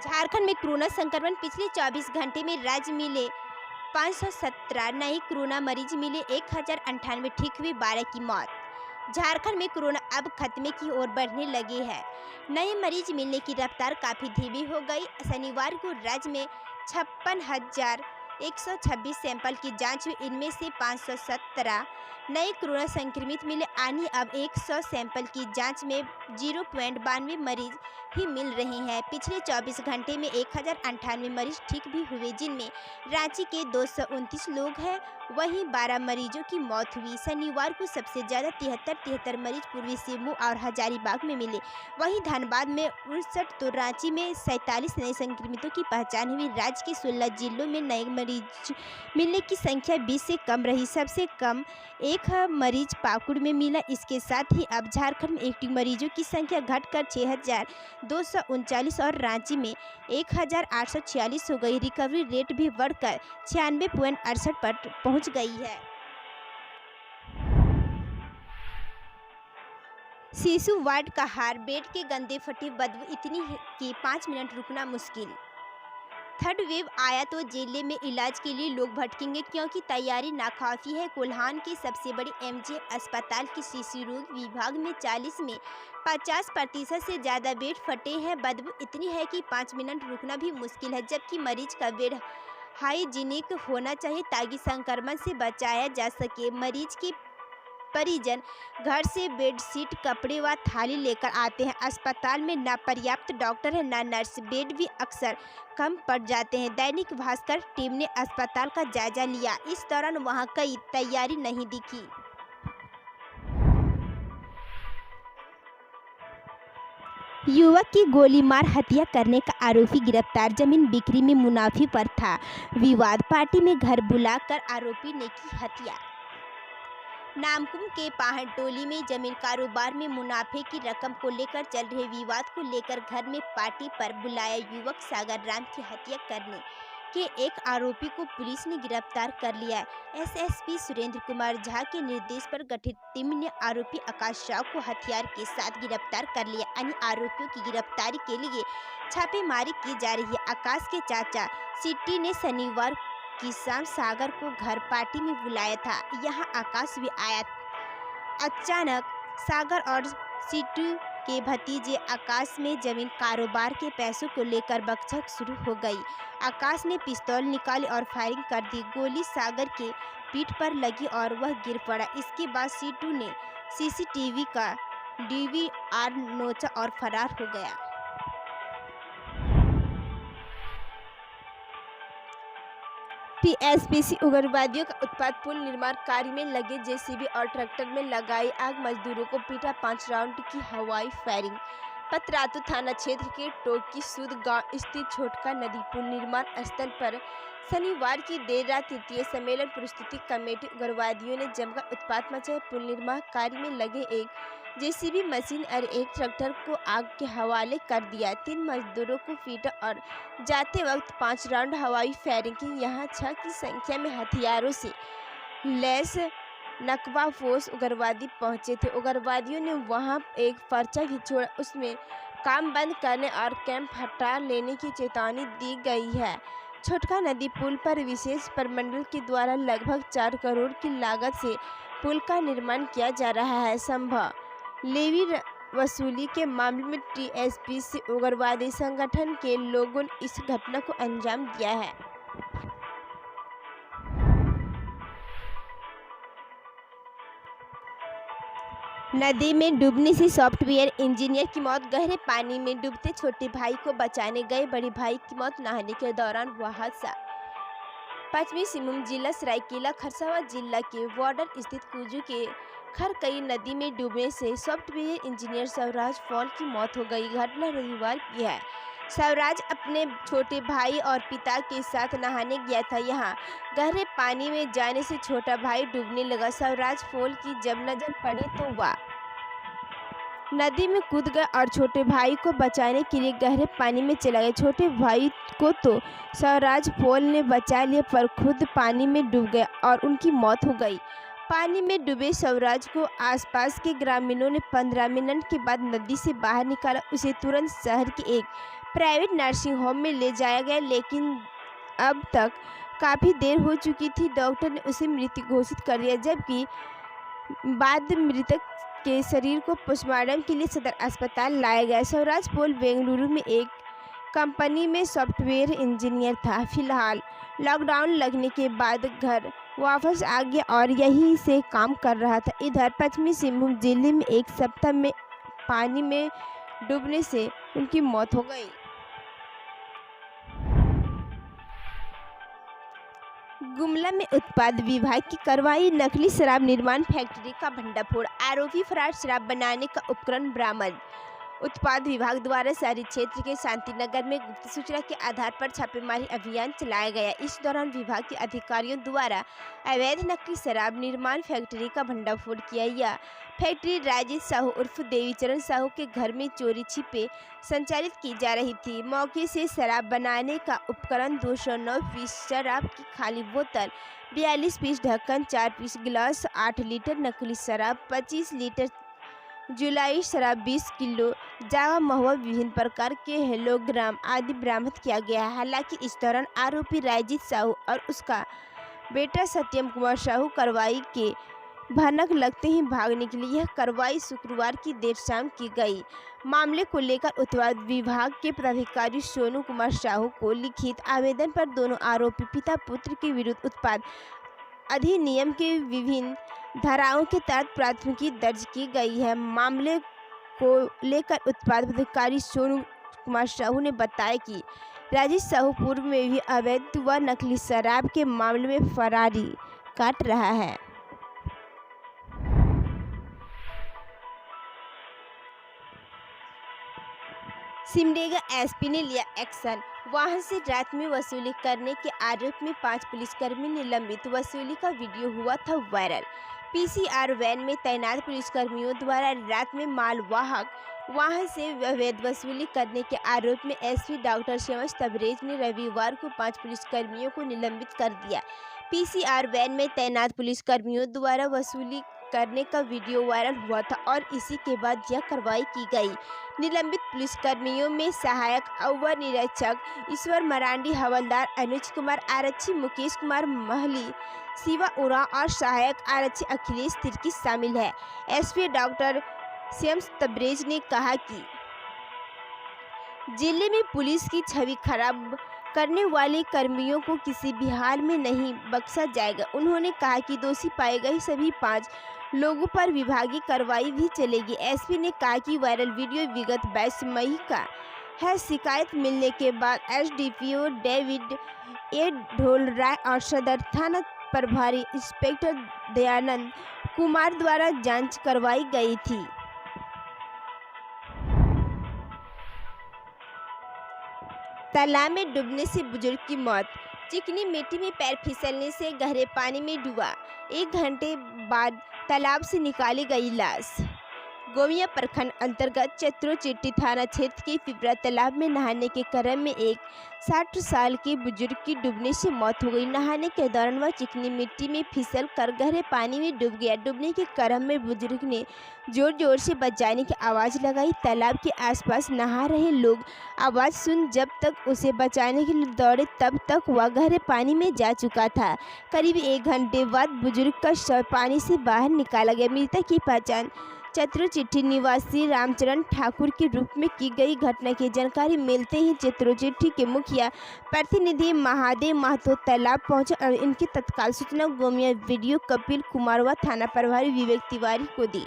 झारखंड में कोरोना संक्रमण पिछले 24 घंटे में राज्य मिले 517 नए कोरोना मरीज मिले 1098 ठीक हुई 12 की मौत। झारखंड में कोरोना अब खत्मे की ओर बढ़ने लगे है। नए मरीज मिलने की रफ्तार काफी धीमी हो गई। शनिवार को राज्य में 56,126 सैंपल की जांच हुई। इनमें से 517 नए कोरोना संक्रमित मिले। यानी अब 100 सैंपल की जांच में 0.92 मरीज ही मिल रहे हैं। पिछले 24 घंटे में 1098 मरीज ठीक भी हुए, जिनमें रांची के 229 लोग हैं। वहीं 12 मरीजों की मौत हुई। शनिवार को सबसे ज्यादा 73 मरीज पूर्वी सिंहभूम और हजारीबाग में मिले। वहीं धनबाद में 59 तो रांची में 47 नए संक्रमितों की पहचान हुई। राज्य के 16 जिलों में नए मरीज मिलने की संख्या 20 से कम रही। सबसे कम एक मरीज पाकुड़ में मिला। इसके साथ ही अब झारखंड में एक्टिव मरीजों की संख्या घटकर 6,239 और रांची में 1,846 हो गई। रिकवरी रेट भी बढ़कर 96.68 पर पहुंच गई है। शिशु वार्ड का हाल, बेड के गंदे फटी बदबू इतनी कि 5 मिनट रुकना मुश्किल। थर्ड वेव आया तो जिले में इलाज के लिए लोग भटकेंगे, क्योंकि तैयारी नाकाफी है। कोल्हान के सबसे बड़े एमजे अस्पताल के शिशु रोग विभाग में 40 में 50% से ज़्यादा बेड फटे हैं। बदबू इतनी है कि 5 मिनट रुकना भी मुश्किल है, जबकि मरीज का बेड हाइजीनिक होना चाहिए ताकि संक्रमण से बचाया जा सके। मरीज के परिजन घर से बेडशीट, कपड़े व थाली लेकर आते हैं। अस्पताल में न पर्याप्त डॉक्टर है न नर्स, बेड भी अक्सर कम पड़ जाते हैं। दैनिक भास्कर टीम ने अस्पताल का जायजा लिया। इस दौरान वहां कोई तैयारी नहीं दिखी। युवक की गोली मार हत्या करने का आरोपी गिरफ्तार। जमीन बिक्री में मुनाफे पर था विवाद, पार्टी में घर बुलाकर आरोपी ने की हत्या। नामकुम के पहाड़टोली में जमीन कारोबार में मुनाफे की रकम को लेकर चल रहे विवाद को लेकर घर में पार्टी पर बुलाया युवक सागर राम की हत्या करने के एक आरोपी को पुलिस ने गिरफ्तार कर लिया। एसएसपी सुरेंद्र कुमार झा के निर्देश पर गठित टीम ने आरोपी आकाश राव को हथियार के साथ गिरफ्तार कर लिया। अन्य आरोपियों की गिरफ्तारी के लिए छापेमारी की जा रही है। आकाश के चाचा सिटी ने शनिवार की शाम सागर को घर पार्टी में बुलाया था। यहाँ आकाश भी आया। अचानक सागर और सीटू के भतीजे आकाश में जमीन कारोबार के पैसों को लेकर बकझक शुरू हो गई। आकाश ने पिस्तौल निकाली और फायरिंग कर दी। गोली सागर के पीठ पर लगी और वह गिर पड़ा। इसके बाद सीटू ने सीसीटीवी का डीवीआर नोचा और फरार हो गया। टीएसपीसी उग्रवादियों का उत्पात। पुल निर्माण कार्य में लगे जेसीबी और ट्रैक्टर में लगाई आग, मजदूरों को पीटा। 5 राउंड की हवाई फायरिंग। पतरातू थाना क्षेत्र के टोकी सूद गांव स्थित छोटका नदी पुल निर्माण स्थल पर शनिवार की देर रात तृतीय सम्मेलन प्रस्तुति कमेटी उग्रवादियों ने जमकर उत्पात मचाया। पुल निर्माण कार्य में लगे एक जेसीबी मशीन और एक ट्रैक्टर को आग के हवाले कर दिया। 3 मजदूरों को पीटा और जाते वक्त 5 राउंड हवाई फायरिंग की। यहाँ 6 की संख्या में हथियारों से लैस नकबाफोश उग्रवादी पहुंचे थे। उग्रवादियों ने वहां एक पर्चा भी छोड़ा। उसमें काम बंद करने और कैंप हटा लेने की चेतावनी दी गई है। छोटका नदी पुल पर विशेष प्रमंडल के द्वारा लगभग 4 करोड़ की लागत से पुल का निर्माण किया जा रहा है। संभव लेवी वसूली के मामले में टीएसपीसी उग्रवादी संगठन के लोगों ने इस घटना को अंजाम दिया है। नदी में डूबने से सॉफ्टवेयर इंजीनियर की मौत। गहरे पानी में डूबते छोटे भाई को बचाने गए बड़े भाई की मौत। नहाने के दौरान हुआ हादसा। पश्चिमी सिंहभूम जिला सरायकेला खरसावां जिला के बॉर्डर स्थित कुजू के खरकई नदी में डूबने से सॉफ्टवेयर इंजीनियर स्वराज पॉल की मौत हो गई। घटना रविवार की है। स्वराज अपने छोटे भाई और पिता के साथ नहाने गया था। यहाँ गहरे पानी में जाने से छोटा भाई डूबने लगा। स्वराज पॉल की जब नजर पड़ी तो वह नदी में कूद गया और छोटे भाई को बचाने के लिए गहरे पानी में चला गया। छोटे भाई को तो स्वराज पॉल ने बचा लिया, पर खुद पानी में डूब गया और उनकी मौत हो गई। पानी में डूबे स्वराज को आसपास के ग्रामीणों ने 15 मिनट के बाद नदी से बाहर निकाला। उसे तुरंत शहर के एक प्राइवेट नर्सिंग होम में ले जाया गया, लेकिन अब तक काफ़ी देर हो चुकी थी। डॉक्टर ने उसे मृत घोषित कर दिया, जबकि बाद मृतक के शरीर को पोस्टमार्टम के लिए सदर अस्पताल लाया गया। स्वराज पोल बेंगलुरु में एक कंपनी में सॉफ्टवेयर इंजीनियर था। फिलहाल लॉकडाउन लगने के बाद घर वापस आ गया और यहीं से काम कर रहा था। इधर पश्चिमी सिंहभूम जिले में एक सप्ताह में पानी में डूबने से उनकी मौत हो गई। गुमला में उत्पाद विभाग की कार्रवाई, नकली शराब निर्माण फैक्ट्री का भंडाफोड़, आरोपी फरार शराब बनाने का उपकरण बरामद। उत्पाद विभाग द्वारा शहरी क्षेत्र के शांतिनगर में गुप्त सूचना के आधार पर छापेमारी अभियान चलाया गया। इस दौरान विभाग के अधिकारियों द्वारा अवैध नकली शराब निर्माण फैक्ट्री का भंडाफोड़ किया। यह फैक्ट्री राजेश साहू उर्फ देवीचरण साहू के घर में चोरी छिपे संचालित की जा रही थी। मौके से शराब बनाने का उपकरण, 209 पीस शराब की खाली बोतल, 42 पीस ढक्कन, 4 पीस गिलास, 8 लीटर नकली शराब, 25 लीटर जुलाई शराब, 20 किलो जावा महुआ, विभिन्न प्रकार के हेलोग्राम आदि बरामद किया गया। हालांकि इस दौरान आरोपी राजीत साहू और उसका बेटा सत्यम कुमार साहू कार्रवाई के भनक लगते ही भाग निकले। यह कार्रवाई शुक्रवार की देर शाम की गई। मामले को लेकर उत्पाद विभाग के पदाधिकारी सोनू कुमार साहू को लिखित आवेदन पर दोनों आरोपी पिता पुत्र के विरुद्ध उत्पाद अधिनियम के विभिन्न धाराओं के तहत प्राथमिकी दर्ज की गई है। मामले को लेकर उत्पाद पदाधिकारी सोनू कुमार साहू ने बताया कि राजेश साहू पूर्व में भी अवैध व नकली शराब के मामले में फरारी काट रहा है। सिमडेगा एसपी ने लिया एक्शन, वाहन से रात में वसूली करने के आरोप में 5 पुलिसकर्मी निलंबित। वसूली का वीडियो हुआ था वायरल। पीसीआर वैन में तैनात पुलिसकर्मियों द्वारा रात में मालवाहक वाहन से अवैध वसूली करने के आरोप में एसपी डॉक्टर श्यामस तबरेज ने रविवार को 5 पुलिसकर्मियों को निलंबित कर दिया। पीसीआर वैन में तैनात पुलिसकर्मियों द्वारा वसूली करने का वीडियो वायरल हुआ था और इसी के बाद यह कार्रवाई की गई। निलंबित पुलिसकर्मियों में सहायक अवर निरीक्षक ईश्वर मरांडी, हवलदार अनुज कुमार, आरक्षी मुकेश कुमार महली, शिवा उरांव और सहायक आरक्षी अखिलेश तिर्की शामिल है। एसपी डॉक्टर श्यामस तबरेज ने कहा कि जिले में पुलिस की छवि खराब करने वाले कर्मियों को किसी भी हाल में नहीं बख्शा जाएगा। उन्होंने कहा कि दोषी पाए गए सभी 5 लोगों पर विभागीय कार्रवाई भी चलेगी। एसपी ने कहा कि वायरल वीडियो विगत 22 मई का है। शिकायत मिलने के बाद एसडीपीओ डेविड ए ढोलराय और सदर थाना प्रभारी इंस्पेक्टर दयानंद कुमार द्वारा जांच करवाई गई थी। तालाब में डूबने से बुजुर्ग की मौत, चिकनी मिट्टी में पैर फिसलने से गहरे पानी में डूबा। 1 घंटे बाद तालाब से निकाली गई लाश। गोमिया प्रखंड अंतर्गत चतुरोचिट्टी थाना क्षेत्र के पिपरा तालाब में नहाने के क्रम में एक 60 साल के बुजुर्ग की डूबने से मौत हो गई। नहाने के दौरान वह चिकनी मिट्टी में फिसल कर गहरे पानी में डूब गया। डूबने के क्रम में बुजुर्ग ने जोर जोर से बचाने की आवाज़ लगाई। तालाब के आसपास नहा रहे लोग आवाज़ सुन जब तक उसे बचाने के लिए दौड़े तब तक वह गहरे पानी में जा चुका था। करीब 1 घंटे बाद बुजुर्ग का शव पानी से बाहर निकाला गया। मृतक की पहचान चतुरोचिट्टी निवासी रामचरण ठाकुर के रूप में की गई। घटना की जानकारी मिलते ही चतुरोचिट्टी के मुखिया प्रतिनिधि महादेव महतो तालाब पहुंचे और इनकी तत्काल सूचना गोमिया वीडियो कपिल कुमार व थाना प्रभारी विवेक तिवारी को दी।